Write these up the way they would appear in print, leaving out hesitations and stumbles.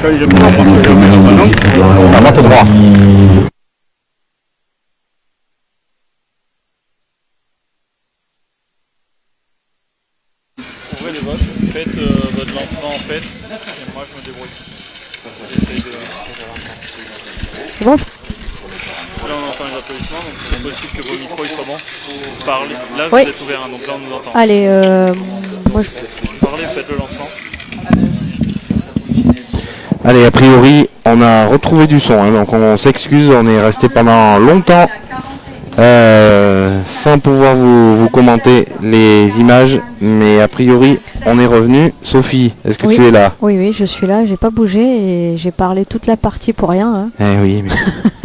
Quand il est mort, non. La monte droit. Ouvrez les vaches, faites votre lancement en fait, et moi je me débrouille. J'essaye de... C'est bon? Là on entend les applaudissements, donc c'est possible que vos micros ils soient bons. Parlez. Là vous Oui. êtes ouverts, hein, donc là on nous entend. Allez, moi je... Parlez, faites le lancement. Allez, a priori, on a retrouvé du son, hein, donc on s'excuse, on est resté pendant longtemps sans pouvoir vous commenter les images, mais a priori, on est revenu. Sophie, est-ce que Oui. tu es là? Oui, je suis là, j'ai pas bougé et j'ai parlé toute la partie pour rien. Hein. Eh oui, mais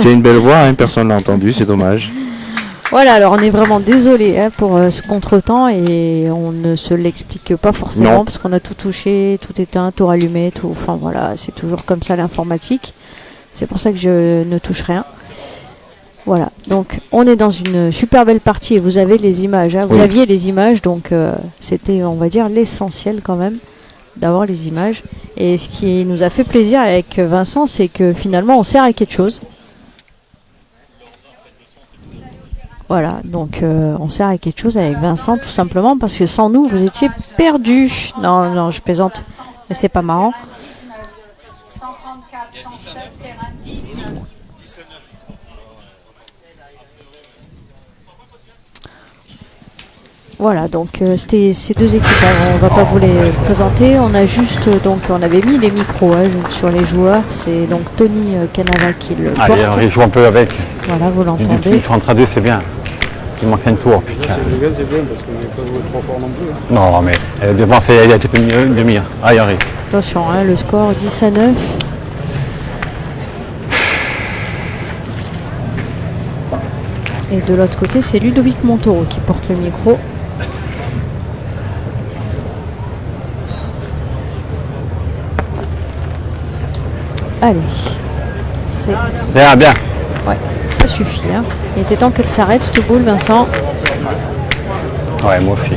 tu as une belle voix, hein, personne l'a entendu, c'est dommage. Voilà, alors on est vraiment désolé hein, pour ce contretemps et on ne se l'explique pas forcément Non. parce qu'on a tout touché, tout éteint, tout rallumé, tout. Enfin voilà, c'est toujours comme ça l'informatique. C'est pour ça que je ne touche rien. Voilà, donc on est dans une super belle partie et vous avez les images. Hein. Vous Oui. aviez les images, donc c'était, on va dire, l'essentiel quand même d'avoir les images. Et ce qui nous a fait plaisir avec Vincent, c'est que finalement on sert à quelque chose. Voilà, donc on sert à quelque chose avec Vincent tout simplement parce que sans nous vous étiez perdus. Non, je plaisante, mais c'est pas marrant. 134, 107, terrain 19. Voilà, donc c'était ces deux équipes. On va pas vous les présenter. On a juste donc on avait mis les micros hein, sur les joueurs. C'est donc Tony Canava qui le porte. Allez, on joue un peu avec. Voilà, vous l'entendez. 32, c'est bien. Il manque un tour, putain. Le gars c'est bien parce qu'on n'est pas joué trop fort non plus. Hein. Non, mais devant, elle a été peu mieux, demi. Allez, arrive. Attention, hein, le score 10-9. Et de l'autre côté, c'est Ludovic Montaureau qui porte le micro. Allez, c'est... Bien, bien. Ouais, ça suffit. Hein. Il était temps qu'elle s'arrête, cette boule, Vincent. Ouais, moi aussi.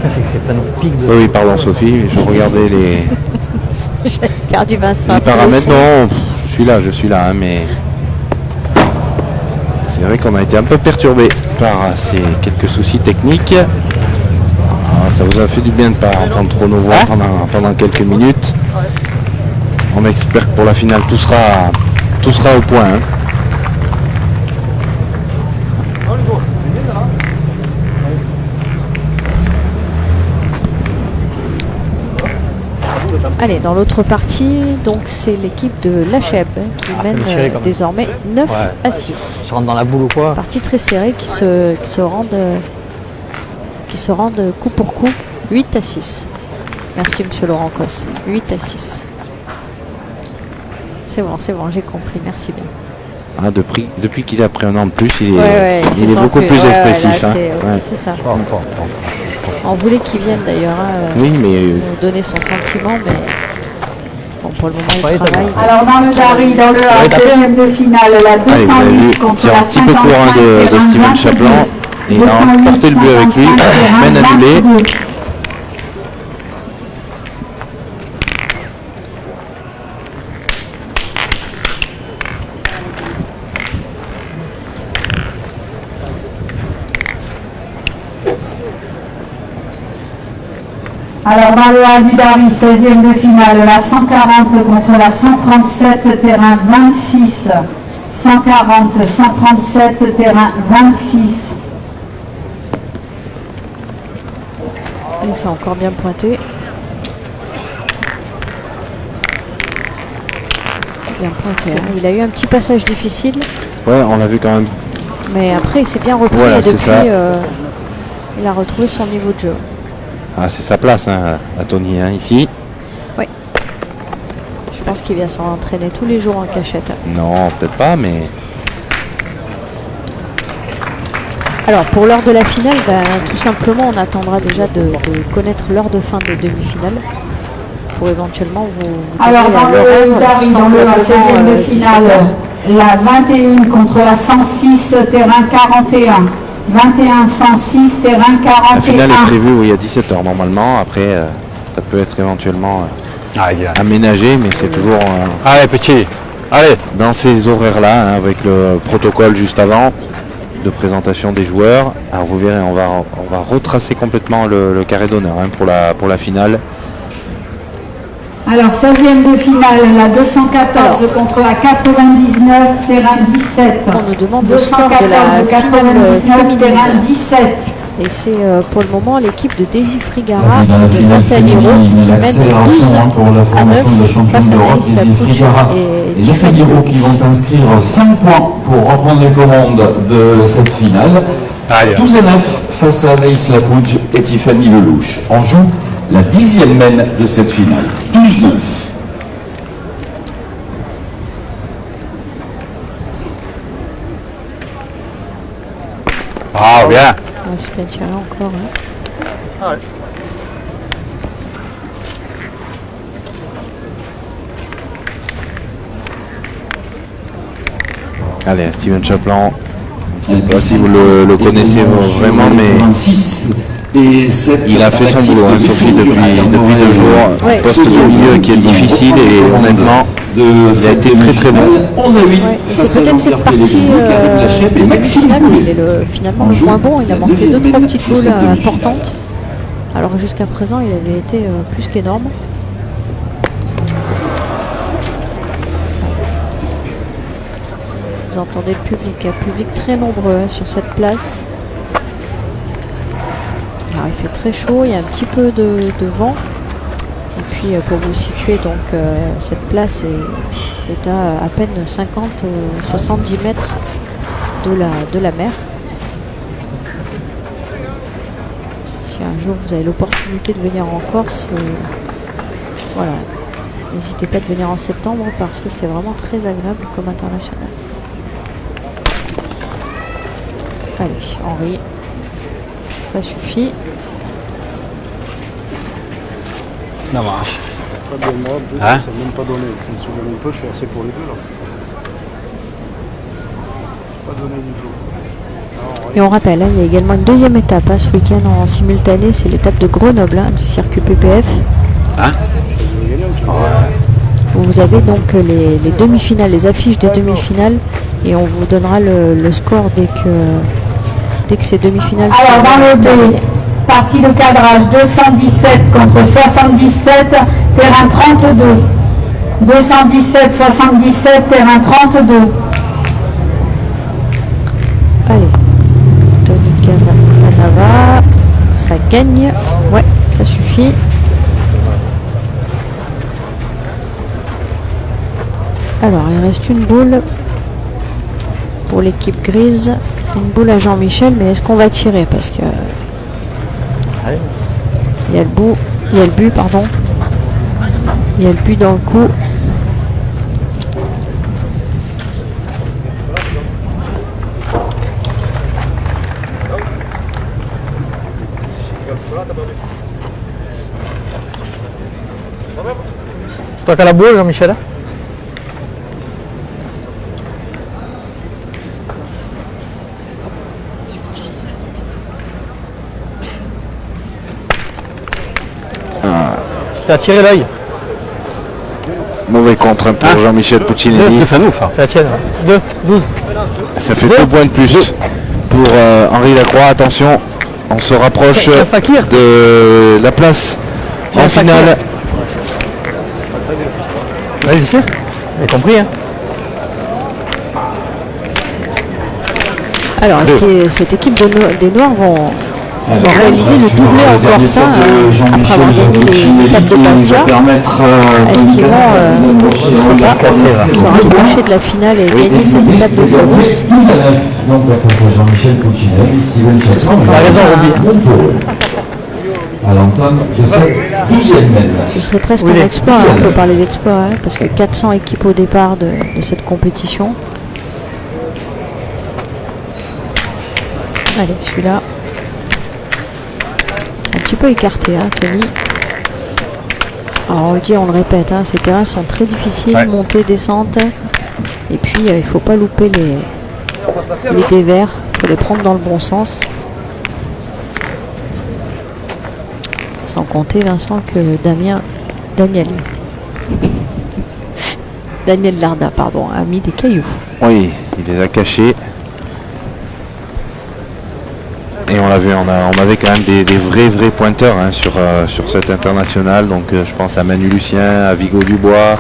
C'est que c'est pas nos pics de... Oui, pardon, Sophie, je regardais les J'ai perdu Vincent. paramètres. Non, je suis là, hein, mais c'est vrai qu'on a été un peu perturbé par ces quelques soucis techniques. Ah, ça vous a fait du bien de ne pas entendre trop nos voix pendant quelques minutes. On espère que pour la finale tout sera au point. Hein. Allez, dans l'autre partie, donc c'est l'équipe de Lacheb qui mène serré, quand même. désormais 9-6. Je rentre dans la boule ou quoi? Partie très serrée qui se rendent coup pour coup 8-6. Merci monsieur Laurent Cos. 8-6. C'est bon, j'ai compris, merci bien. Ah, depuis qu'il a pris un an de plus, il est, Ouais, il est beaucoup plus expressif. là, Hein. c'est ça. On voulait qu'il vienne d'ailleurs Oui, mais nous donner son sentiment, mais bon, pour le moment il travaille. Alors dans le Dari, dans le A, 16e de finale, la allez, vous avez vu, 208 contre c'est la un petit peu courant 55, de Steven Chaplan. Il a porté le but avec lui, peine annulée. Alors dans le A du Dari, 16e de finale, la 140 contre la 137, terrain 26. 140, 137, terrain 26. Et c'est encore bien pointé. C'est bien pointé. Hein. Il a eu un petit passage difficile, Ouais, on l'a vu quand même. mais après il s'est bien repris Voilà, et c'est depuis ça. il a retrouvé son niveau de jeu. Ah, c'est sa place, hein, à Tony, hein, ici. Je pense qu'il vient s'entraîner tous les jours en cachette. Non, peut-être pas, mais Alors pour l'heure de la finale, tout simplement on attendra déjà de connaître l'heure de fin de demi-finale pour éventuellement vous Alors donner dans l'horaire, le Dari, dans le A, 16e de finale, 17h. la 21 contre la 106, terrain 41. 21, 106, terrain la finale est 41. prévue oui, à 17h normalement. Après, ça peut être éventuellement aménagé, mais c'est toujours Allez, petit. Allez. dans ces horaires-là, hein, avec le protocole juste avant de présentation des joueurs. Alors vous verrez, on va retracer complètement le carré d'honneur hein, pour la finale. Alors, 16e de finale, la 214 contre la 99, terrain 17. On nous demande le score de la 214, finale 99, terrain féminine. 17. Et c'est pour le moment l'équipe de Daisy Frigara Dans la de finale Nataliero féminine, qui mène l'accélération pour la 12 à 9 formation de championne face à d'Europe, Naïs Daisy Lapucci Frigara et et Nataliero qui vont inscrire 5 points pour reprendre les commandes de cette finale. Allez. 12 à 9 face à Naïs Lapucci et Tiffany Lelouch. On joue la 10e mène de cette finale. 12-9. Ah, bien. On va se bien tirer encore. Hein. Allez, Steven Chaplin, je ne sais pas si vous le connaissez vraiment, mais 26 et 7 il a fait son boulot, hein, Sophie, depuis 2 jours. Ouais. Un poste de milieu qui est difficile et honnêtement, il a été très très bon. 11 à 8 Ouais, et face c'est à peut-être cette Jean-Pierre partie Pellegrini, Karim Lacheb et de Maxime demi-finale où il Poulet. est finalement On le joue moins bon. Il a la manqué deuxième 2-3 minute petites de cette boules demi-finale. importantes. Alors que jusqu'à présent, il avait été plus qu'énorme. Vous entendez le public, un public très nombreux hein, sur cette place. Alors il fait très chaud, il y a un petit peu de vent. Et puis pour vous situer, donc cette place est à peine 50-70 mètres de la mer. Si un jour vous avez l'opportunité de venir en Corse, voilà, n'hésitez pas de venir en septembre parce que c'est vraiment très agréable comme international. Allez, Henri, ça suffit. Ça marche. Pas de moi, deux, Hein ça n'a même pas donné. Je me souviens un peu, je suis assez pour les deux là. Pas donné du tout. Et on rappelle, hein, il y a également une deuxième étape hein, ce week-end en simultané, c'est l'étape de Grenoble hein, du circuit PPF. Hein Où vous avez donc les demi-finales, les affiches des demi-finales, et on vous donnera le score dès que ces demi-finales Alors, dans le B, terminées. partie de cadrage 217 contre 77, terrain 32. 217-77, terrain 32. Allez, Tony Canava, ça gagne, ouais, ça suffit. Alors, il reste une boule pour l'équipe grise, une boule à Jean-Michel, mais est-ce qu'on va tirer parce que il y a le but, pardon. Il y a le but dans le coup. C'est toi qui as la boule, Jean-Michel? T'as tiré l'œil. Mauvais contre hein, pour Jean-Michel Puccinelli. Fanouf. C'est la tienne. 2, 12. Ça fait 2 points de plus pour Henri Lacroix. Attention, on se rapproche Tiens, Fakir. de la place Tiens, en Fakir. finale. Oui, je sais. J'ai compris. Hein. Alors, est-ce que cette équipe des Noirs vont réaliser le doublé en Corse après avoir gagné l'étape de Bastia? Est-ce qu'ils vont, je ne sais pas, se rapprocher de la finale et gagner cette étape de Corse? Donc face à Jean-Michel Puccinelli, Steven Ce serait Chaplin, quand même à l'entame de cette 12e mène. Ce serait presque un exploit, hein, on peut parler d'exploit, hein, parce que 400 équipes au départ de cette compétition. Allez, celui-là, c'est un petit peu écarté, hein, Tony. Alors on le dit, on le répète, hein, ces terrains sont très difficiles, montée, descente. Et puis il ne faut pas louper les dévers, il faut les prendre dans le bon sens. Sans compter, Vincent, que Damien Danieli Daniel Larda, pardon, a mis des cailloux. Oui, il les a cachés. Et on l'a vu, on avait quand même des vrais pointeurs hein, sur cette internationale. Donc je pense à Manu Lucien, à Vigo Dubois.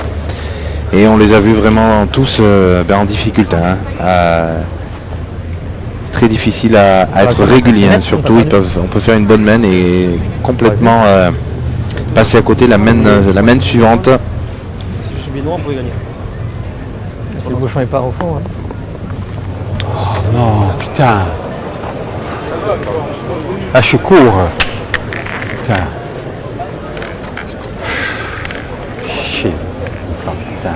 Et on les a vus vraiment tous en difficulté. Hein, très difficile à être régulier. Hein, surtout, on peut faire une bonne main et complètement passer à côté la main suivante. Si je suis binois, on pouvait gagner. Si le bouchon est pas au fond. Hein. Oh non, putain. Ah, je suis court. Putain. Shit. Ça, putain.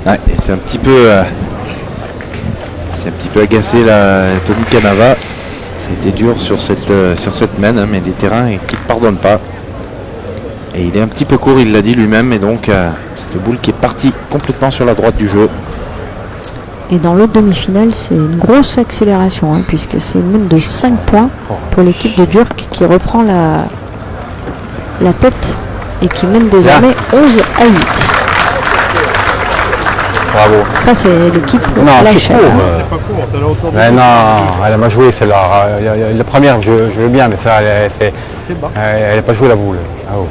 Ouais, et c'est un petit peu agacé là, Tony Canava. Ça a été dur sur cette main, hein, mais des terrains qui ne pardonnent pas. Et il est un petit peu court, il l'a dit lui-même, et donc cette boule qui est partie complètement sur la droite du jeu. Et dans l'autre demi-finale, c'est une grosse accélération, hein, puisque c'est une main de 5 points pour l'équipe de Durk qui reprend la tête et qui mène désormais 11 à 8. Bravo. Ça, c'est l'équipe Non, je suis Lachelle. court. Mais non, elle m'a joué celle-là. La première, je veux bien, mais ça, elle n'a pas joué la boule. Ah, oh.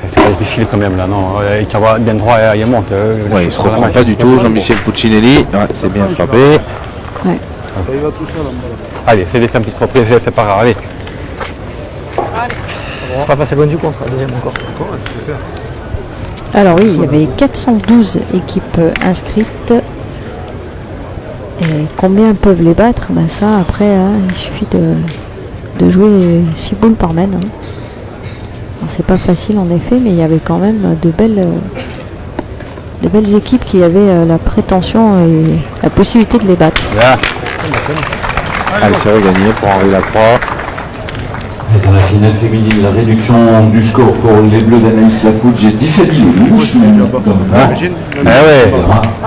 C'est pas difficile quand même là, non. Il tient bien droit, il monte. Ouais, il se reprend pas du tout, Jean-Michel Puccinelli. Ouais, c'est bien frappé. Ouais. Allez, c'est des petites reprises, c'est pas grave. Allez. On va pas passer loin du contre, la deuxième encore. Alors oui, il y avait 412 équipes inscrites. Et combien peuvent les battre? Ben ça, après, hein, il suffit de jouer 6 boules par main. Hein. C'est pas facile en effet, mais il y avait quand même de belles équipes qui avaient la prétention et la possibilité de les battre. Bien. Allez, c'est regagné pour Henri Lacroix. Et dans la finale féminine, la réduction du score pour les Bleus d'Anaïs Lapouge et Tiffany Lelouch, Ah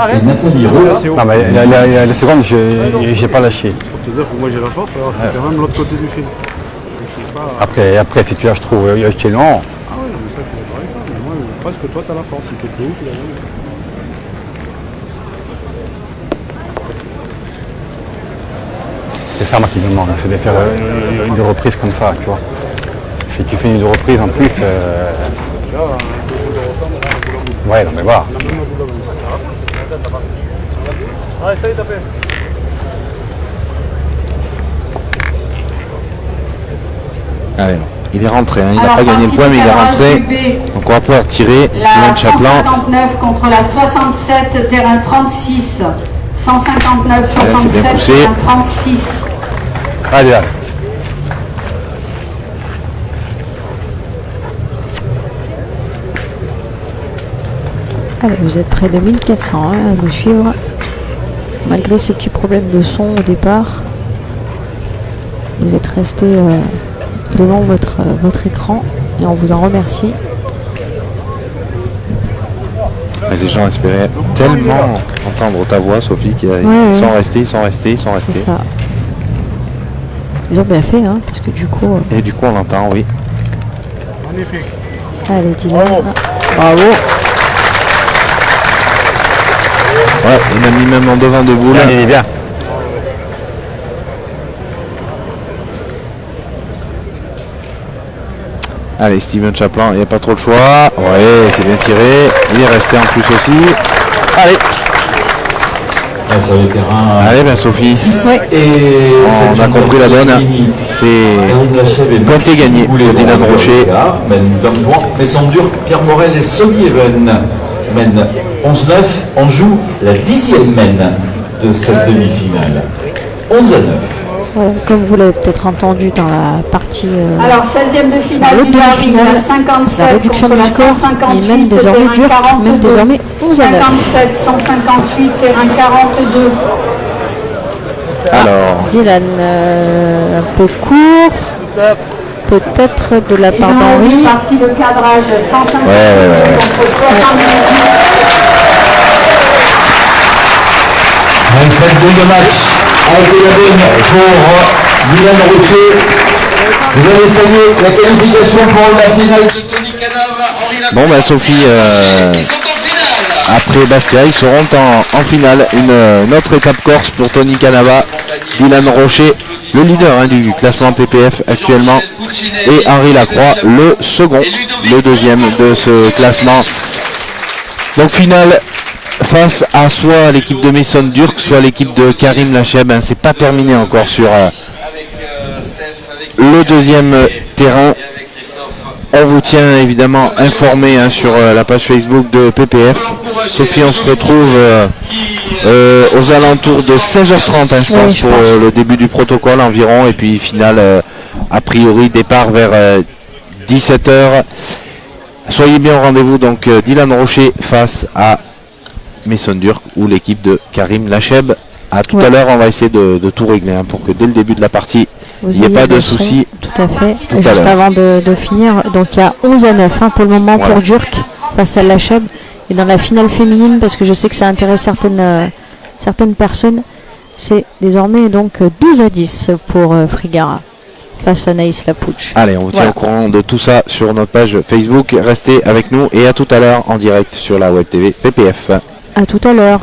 ouais. et Nathalie Roux. Non, mais la seconde, j'ai pas lâché. Pour te dire que moi j'ai la force, alors je suis quand même l'autre côté du fil. Après, si tu as, je trouve, il y a chez long. Ah oui, mais ça je suis d'accord avec toi, mais moi presque toi tu as la force, il te fait où tu la gagnes. C'est ça moi qui me manque, c'est de faire une reprise comme ça, tu vois. Si tu fais une reprise en plus. Ouais, non mais voilà. Allez, ça y est, tapé. Allez, il est rentré, hein. Il n'a pas gagné le point, mais il est rentré. Donc on va pouvoir tirer. La Steven Chaplin. 159 contre la 67, terrain 36. 159, c'est bien 67, poussé. terrain 36. Allez, allez. Allez, vous êtes près de 1400 hein, à nous suivre. Malgré ce petit problème de son au départ, vous êtes resté devant votre écran et on vous en remercie. Mais les gens espéraient tellement entendre ta voix, Sophie, qu'ils sont restés. C'est ça. Ils ont bien fait, hein, parce que du coup... Et du coup, on l'entend, oui. Magnifique. Allez, Dylan. Bravo. Ouais, il a mis même en devant de boule. Il est bien. Allez, Steven Chaplin, il n'y a pas trop le choix. Ouais, c'est bien tiré. Il est resté en plus aussi. Allez. Sur les terrains. Allez, ben Sophie. Et On a compris la donne. C'est pointé gagné pour Dylan Rocher. Mène d'un point, mais sans dur, Pierre Morel et Sonny Even mènent 11-9. On joue la 10e mène de cette demi-finale. 11-9. Voilà, comme vous l'avez peut-être entendu dans la partie... Alors 16e de finale l'autre du derby, demi-finale, la 57 la réduction contre du la score, 158, il mène désormais terrain dur, 42. mène désormais 11 à 9. 57, 158, terrain 42. Alors, Dylan, un peu court, peut-être de la Et part dans d'Henri. la partie de cadrage, 158 Ouais. contre 78. 27 boules de match a été la bonne pour Dylan Rocher. Vous allez saluer la qualification pour la finale de Tony Canava. Bon bah Sophie, après Bastia, ils seront en finale. Une autre étape corse pour Tony Canava, Dylan Rocher, le leader du classement PPF actuellement, et Henri Lacroix, le second, le deuxième de ce classement. Donc finale face à soit l'équipe de Mason Durk, soit l'équipe de Karim Lacheb. C'est pas terminé encore sur le deuxième terrain. On vous tient évidemment informé sur la page Facebook de PPF. Sophie, on se retrouve aux alentours de 16h30, je pense, pour le début du protocole environ. Et puis finale, a priori, départ vers 17h. Soyez bien au rendez-vous. Donc Dylan Rocher face à Mason Durk ou l'équipe de Karim Lacheb. À tout à l'heure, on va essayer de tout régler pour que dès le début de la partie, il n'y ait pas de soucis. Tout à fait. Juste avant de finir, donc il y a 11-9 pour le moment pour Durk face à Lacheb. Et dans la finale féminine, parce que je sais que ça intéresse certaines personnes, c'est désormais donc 12-10 pour Frigara face à Naïs Lapouche. Allez, on vous tient au courant de tout ça sur notre page Facebook. Restez avec nous et à tout à l'heure en direct sur la Web TV PPF. À tout à l'heure.